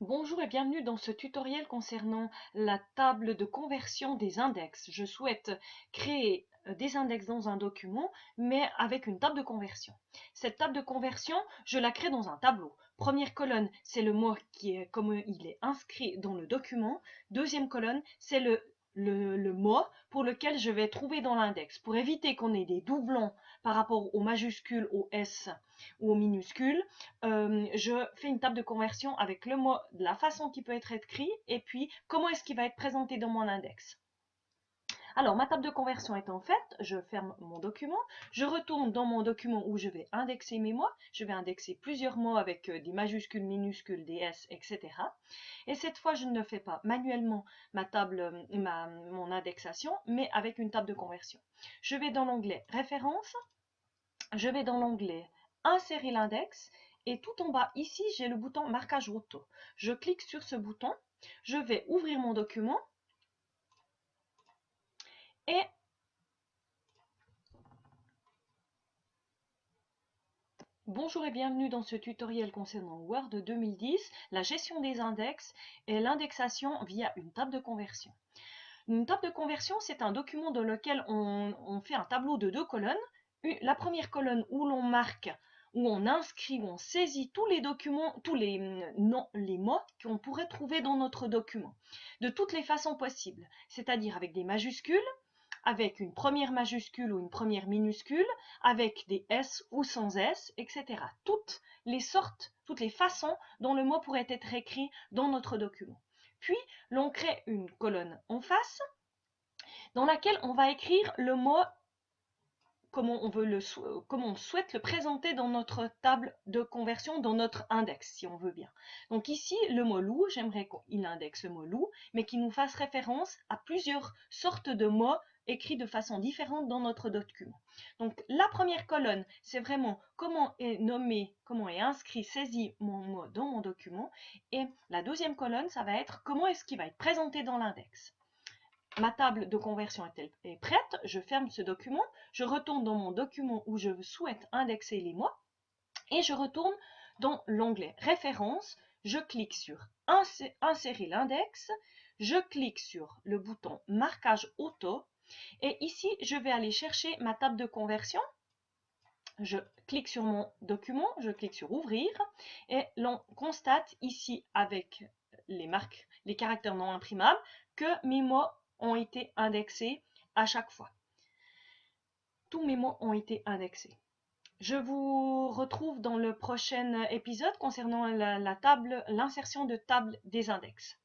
Bonjour et bienvenue dans ce tutoriel concernant la table de conversion des index. Je souhaite créer des index dans un document, mais avec une table de conversion. Cette table de conversion, je la crée dans un tableau. Première colonne, c'est le mot qui est comme il est inscrit dans le document. Deuxième colonne, c'est le mot pour lequel je vais trouver dans l'index. Pour éviter qu'on ait des doublons par rapport aux majuscules, aux S ou aux minuscules, je fais une table de conversion avec le mot, de la façon qu'il peut être écrit et puis comment est-ce qu'il va être présenté dans mon index. Alors, ma table de conversion étant faite, je ferme mon document, je retourne dans mon document où je vais indexer mes mots, je vais indexer plusieurs mots avec des majuscules, minuscules, des S, etc. Et cette fois, je ne fais pas manuellement mon indexation, mais avec une table de conversion. Je vais dans l'onglet Références, je vais dans l'onglet Insérer l'index, et tout en bas ici, j'ai le bouton Marquage auto. Je clique sur ce bouton, je vais ouvrir mon document, et bonjour et bienvenue dans ce tutoriel concernant Word 2010, la gestion des index et l'indexation via une table de conversion. Une table de conversion, c'est un document dans lequel on fait un tableau de deux colonnes. La première colonne où l'on marque, où on inscrit, où on saisit tous les documents, tous les mots qu'on pourrait trouver dans notre document, de toutes les façons possibles, c'est-à-dire avec des majuscules, avec une première majuscule ou une première minuscule, avec des S ou sans S, etc. Toutes les sortes, toutes les façons dont le mot pourrait être écrit dans notre document. Puis, l'on crée une colonne en face dans laquelle on va écrire le mot comment on souhaite le présenter dans notre table de conversion, dans notre index, si on veut bien. Donc ici, le mot loup, j'aimerais qu'il indexe le mot loup, mais qu'il nous fasse référence à plusieurs sortes de mots écrits de façon différente dans notre document. Donc la première colonne, c'est vraiment comment est nommé, comment est inscrit, saisi mon mot dans mon document. Et la deuxième colonne, ça va être comment est-ce qu'il va être présenté dans l'index. Ma table de conversion est prête, je ferme ce document, je retourne dans mon document où je souhaite indexer les mots et je retourne dans l'onglet Références, je clique sur Insérer l'index, je clique sur le bouton Marquage auto et ici je vais aller chercher ma table de conversion. Je clique sur mon document, je clique sur Ouvrir et l'on constate ici avec les caractères non imprimables que mes mots ont été indexés à chaque fois. Tous mes mots ont été indexés. Je vous retrouve dans le prochain épisode concernant l'insertion de table des index.